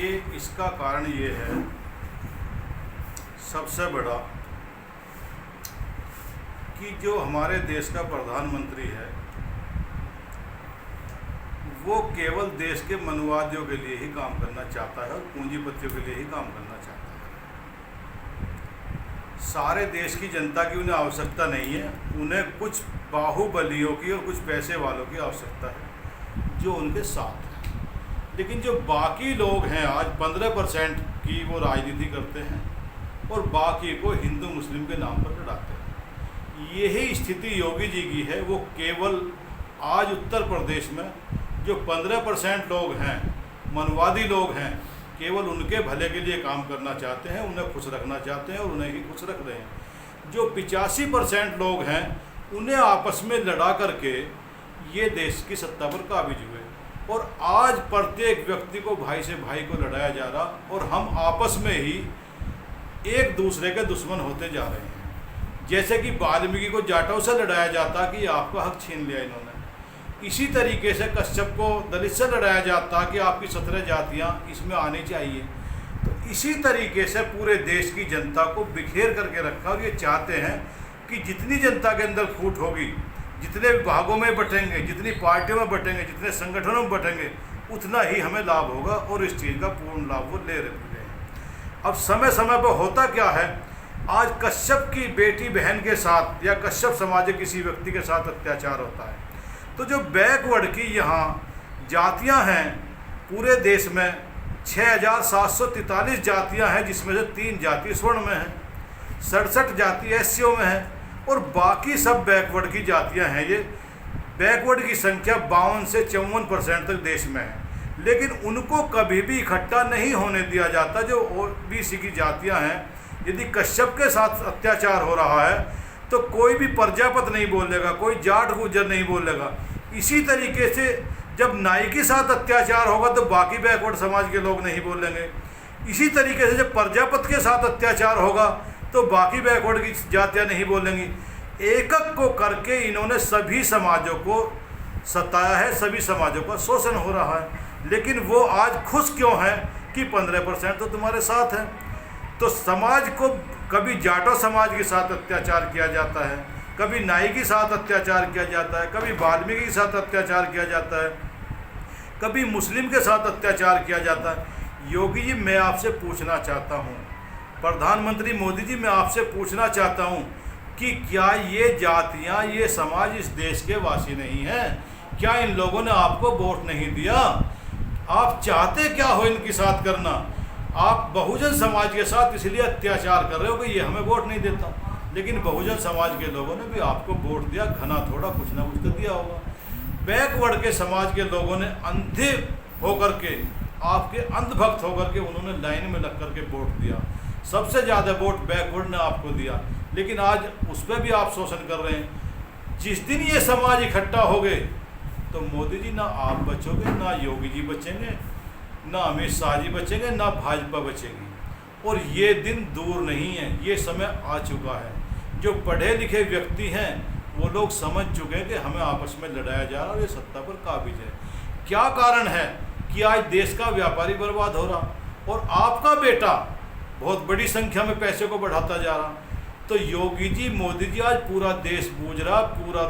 देखिए, इसका कारण ये है सबसे बड़ा कि जो हमारे देश का प्रधानमंत्री है वो केवल देश के मनवादियों के लिए ही काम करना चाहता है और पूंजीपतियों के लिए ही काम करना चाहता है। सारे देश की जनता की उन्हें आवश्यकता नहीं है, उन्हें कुछ बाहुबलियों की और कुछ पैसे वालों की आवश्यकता है जो उनके साथ हैं। लेकिन जो बाकी लोग हैं, आज 15% की वो राजनीति करते हैं और बाकी को हिंदू मुस्लिम के नाम पर लड़ाते हैं। यही स्थिति योगी जी की है। वो केवल आज उत्तर प्रदेश में जो 15% लोग हैं, मनवादी लोग हैं, केवल उनके भले के लिए काम करना चाहते हैं, उन्हें खुश रखना चाहते हैं और उन्हें ही खुश रख रहे हैं। जो 85% लोग हैं उन्हें आपस में लड़ा करके ये देश की सत्ता पर काबिज हुए और आज प्रत्येक व्यक्ति को भाई से भाई को लड़ाया जा रहा और हम आपस में ही एक दूसरे के दुश्मन होते जा रहे हैं। जैसे कि वाल्मीकि को जाटों से लड़ाया जाता कि आपका हक छीन लिया इन्होंने, इसी तरीके से कश्यप को दलित से लड़ाया जाता कि आपकी 17 जातियाँ इसमें आनी चाहिए। तो इसी तरीके से पूरे देश की जनता को बिखेर करके रखा और ये चाहते हैं कि जितनी जनता के अंदर फूट होगी, जितने विभागों में बटेंगे, जितनी पार्टियों में बटेंगे, जितने संगठनों में बटेंगे, उतना ही हमें लाभ होगा और इस चीज़ का पूर्ण लाभ वो ले रहे हैं। अब समय समय पर होता क्या है, आज कश्यप की बेटी बहन के साथ या कश्यप समाज के किसी व्यक्ति के साथ अत्याचार होता है तो जो बैकवर्ड की यहाँ जातियाँ हैं, पूरे देश में 6743 जातियाँ हैं, जिसमें से 3 जाति स्वर्ण में हैं, 67 जाति एससीओ में है और बाकी सब बैकवर्ड की जातियां हैं। ये बैकवर्ड की संख्या 52 से 54% तक देश में है, लेकिन उनको कभी भी इकट्ठा नहीं होने दिया जाता। जो ओबीसी की जातियां हैं, यदि कश्यप के साथ अत्याचार हो रहा है तो कोई भी प्रजापत नहीं बोलेगा, कोई जाट गुर्जर नहीं बोलेगा। इसी तरीके से जब नाई के साथ अत्याचार होगा तो बाकी बैकवर्ड समाज के लोग नहीं बोलेंगे। इसी तरीके से जब प्रजापत के साथ अत्याचार होगा तो बाकी बैकवर्ड की जातियाँ नहीं बोलेंगी। एकक को करके इन्होंने सभी समाजों को सताया है, सभी समाजों का शोषण हो रहा है। लेकिन वो आज खुश क्यों हैं कि 15% तो तुम्हारे साथ हैं। तो समाज को कभी जाटो समाज के साथ अत्याचार किया जाता है, कभी नाई के साथ अत्याचार किया जाता है, कभी वाल्मीकि के साथ अत्याचार किया जाता है, कभी मुस्लिम के साथ अत्याचार किया जाता है। योगी जी, मैं आपसे पूछना चाहता हूँ, प्रधानमंत्री मोदी जी, मैं आपसे पूछना चाहता हूँ कि क्या ये जातियाँ, ये समाज इस देश के वासी नहीं हैं? क्या इन लोगों ने आपको वोट नहीं दिया? आप चाहते क्या हो इनके साथ करना? आप बहुजन समाज के साथ इसलिए अत्याचार कर रहे हो कि ये हमें वोट नहीं देता, लेकिन बहुजन समाज के लोगों ने भी आपको वोट दिया, घना थोड़ा कुछ ना कुछ तो दिया होगा। बैकवर्ड के समाज के लोगों ने अंधे होकर के, आपके अंधभक्त होकर के उन्होंने लाइन में लग करके वोट दिया। सबसे ज़्यादा वोट बैकवर्ड ने आपको दिया, लेकिन आज उस पर भी आप शोषण कर रहे हैं। जिस दिन ये समाज इकट्ठा हो गए तो मोदी जी, ना आप बचोगे, ना योगी जी बचेंगे, ना अमित शाह जी बचेंगे, ना भाजपा बचेगी। और ये दिन दूर नहीं है, ये समय आ चुका है। जो पढ़े लिखे व्यक्ति हैं वो लोग समझ चुके हैं कि हमें आपस में लड़ाया जा रहा है और ये सत्ता पर काबिज है। क्या कारण है कि आज देश का व्यापारी बर्बाद हो रहा और आपका बेटा बहुत बड़ी संख्या में पैसे को बढ़ाता जा रहा। तो योगी जी, मोदी जी, आज पूरा देश बूझ रहा, पूरा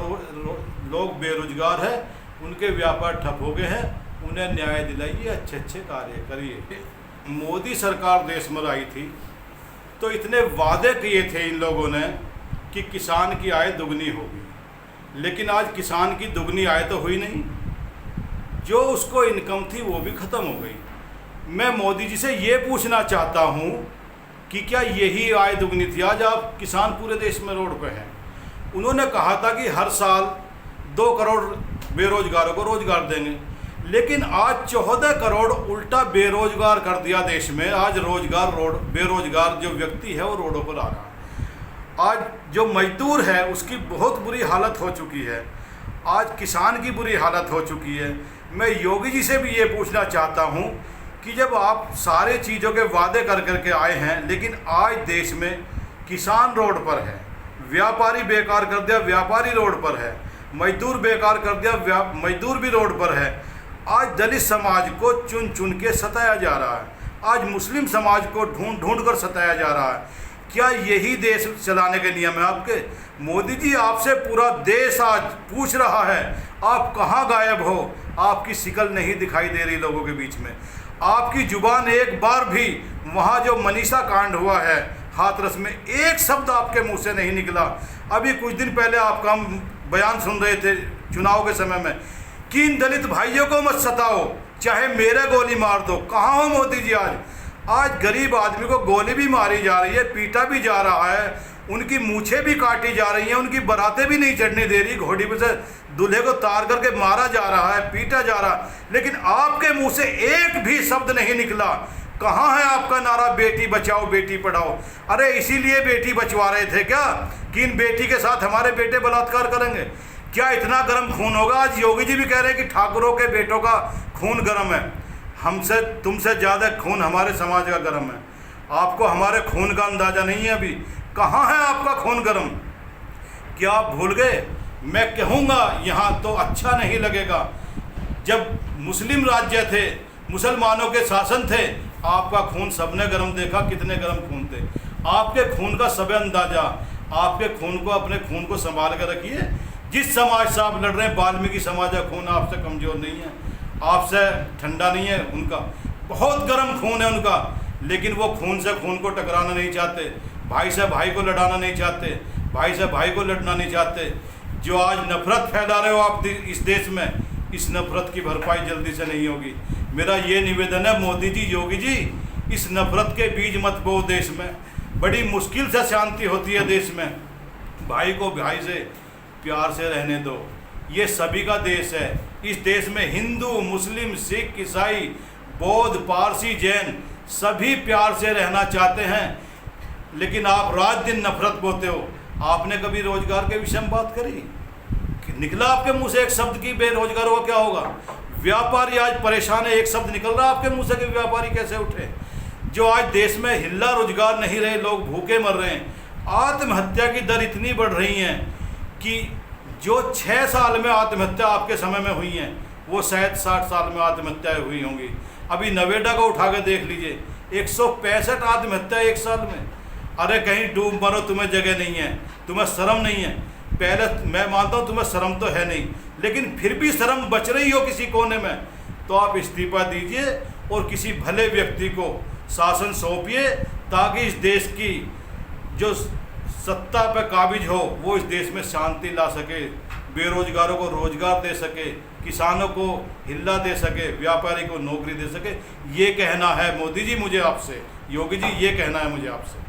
लोग बेरोजगार है, उनके व्यापार ठप हो गए हैं, उन्हें न्याय दिलाइए, अच्छे अच्छे कार्य करिए। मोदी सरकार देश में आई थी तो इतने वादे किए थे इन लोगों ने कि किसान की आय दुगनी होगी, लेकिन आज किसान की दुगनी आय तो हुई नहीं, जो उसको इनकम थी वो भी ख़त्म हो गई। मैं मोदी जी से ये पूछना चाहता हूँ कि क्या यही आय दुगनी थी? आज आप किसान पूरे देश में रोड पे हैं। उन्होंने कहा था कि हर साल 2 करोड़ बेरोजगारों को रोजगार देंगे, लेकिन आज 14 करोड़ उल्टा बेरोजगार कर दिया देश में। आज बेरोजगार जो व्यक्ति है वो रोडों पर आ रहा है। आज जो मजदूर है उसकी बहुत बुरी हालत हो चुकी है, आज किसान की बुरी हालत हो चुकी है। मैं योगी जी से भी ये पूछना चाहता हूँ कि जब आप सारे चीज़ों के वादे कर करके आए हैं, लेकिन आज देश में किसान रोड पर है, व्यापारी बेकार कर दिया, व्यापारी रोड पर है, मजदूर बेकार कर दिया, मजदूर भी रोड पर है। आज दलित समाज को चुन चुन के सताया जा रहा है, आज मुस्लिम समाज को ढूंढ ढूंढ कर सताया जा रहा है। क्या यही देश चलाने के नियम है आपके? मोदी जी, आपसे पूरा देश आज पूछ रहा है, आप कहाँ गायब हो? आपकी शिकल नहीं दिखाई दे रही लोगों के बीच में। आपकी जुबान एक बार भी वहाँ जो मनीषा कांड हुआ है हाथरस में, एक शब्द आपके मुंह से नहीं निकला। अभी कुछ दिन पहले आपका हम बयान सुन रहे थे चुनाव के समय में कि इन दलित भाइयों को मत सताओ, चाहे मेरे गोली मार दो। कहाँ हो मोदी जी आज? आज गरीब आदमी को गोली भी मारी जा रही है, पीटा भी जा रहा है, उनकी मूछें भी काटी जा रही हैं, उनकी बारातें भी नहीं चढ़ने दे रही, घोड़ी पे से दूल्हे को तार करके मारा जा रहा है, पीटा जा रहा है, लेकिन आपके मुंह से एक भी शब्द नहीं निकला। कहाँ है आपका नारा बेटी बचाओ बेटी पढ़ाओ? अरे इसीलिए बेटी बचवा रहे थे क्या कि इन बेटी के साथ हमारे बेटे बलात्कार करेंगे? क्या इतना गर्म खून होगा? आज योगी जी भी कह रहे हैं कि ठाकुरों के बेटों का खून गर्म है। हमसे तुमसे ज़्यादा खून हमारे समाज का गर्म है। आपको हमारे खून का अंदाज़ा नहीं है अभी। कहाँ है आपका खून गर्म? क्या आप भूल गए? मैं कहूँगा यहाँ तो अच्छा नहीं लगेगा, जब मुस्लिम राज्य थे, मुसलमानों के शासन थे, आपका खून सबने गर्म देखा, कितने गर्म खून थे। आपके खून का सब अंदाज़ा, आपके खून को, अपने खून को संभाल कर रखिए। जिस समाज से आप लड़ रहे हैं, वाल्मीकि समाज का खून आपसे कमज़ोर नहीं है, आपसे ठंडा नहीं है, उनका बहुत गर्म खून है उनका, लेकिन वो खून से खून को टकराना नहीं चाहते, भाई से भाई को लड़ाना नहीं चाहते, भाई से भाई को लड़ना नहीं चाहते। जो आज नफरत फैला रहे हो आप इस देश में, इस नफरत की भरपाई जल्दी से नहीं होगी। मेरा ये निवेदन है, मोदी जी, योगी जी, इस नफरत के बीज मत बो देश में। बड़ी मुश्किल से शांति होती है देश में। भाई को भाई से प्यार से रहने दो। ये सभी का देश है। इस देश में हिंदू, मुस्लिम, सिख, ईसाई, बौद्ध, पारसी, जैन सभी प्यार से रहना चाहते हैं, लेकिन आप रात दिन नफरत बोते हो। आपने कभी रोजगार के विषय में बात करी? निकला आपके मुंह से एक शब्द की बेरोजगारों का क्या होगा? व्यापारी आज परेशान है, एक शब्द निकल रहा है आपके मुंह से कि व्यापारी कैसे उठे? जो आज देश में हिल्ला रोजगार नहीं रहे, लोग भूखे मर रहे हैं, आत्महत्या की दर इतनी बढ़ रही है कि जो 6 साल में आत्महत्या आपके समय में हुई हैं, वो शायद 60 साल में आत्महत्याएँ हुई होंगी। अभी नवेदा को उठा के देख लीजिए, 165 आत्महत्या एक साल में। अरे कहीं डूब मरो, तुम्हें जगह नहीं है, तुम्हें शर्म नहीं है। पहले मैं मानता हूँ तुम्हें शर्म तो है नहीं, लेकिन फिर भी शर्म बच रही हो किसी कोने में, तो आप इस्तीफा दीजिए और किसी भले व्यक्ति को शासन सौंपिए, ताकि इस देश की जो सत्ता पर काबिज हो वो इस देश में शांति ला सके, बेरोजगारों को रोजगार दे सके, किसानों को हिल्ला दे सके, व्यापारी को नौकरी दे सके। ये कहना है मोदी जी मुझे आपसे, योगी जी ये कहना है मुझे आपसे।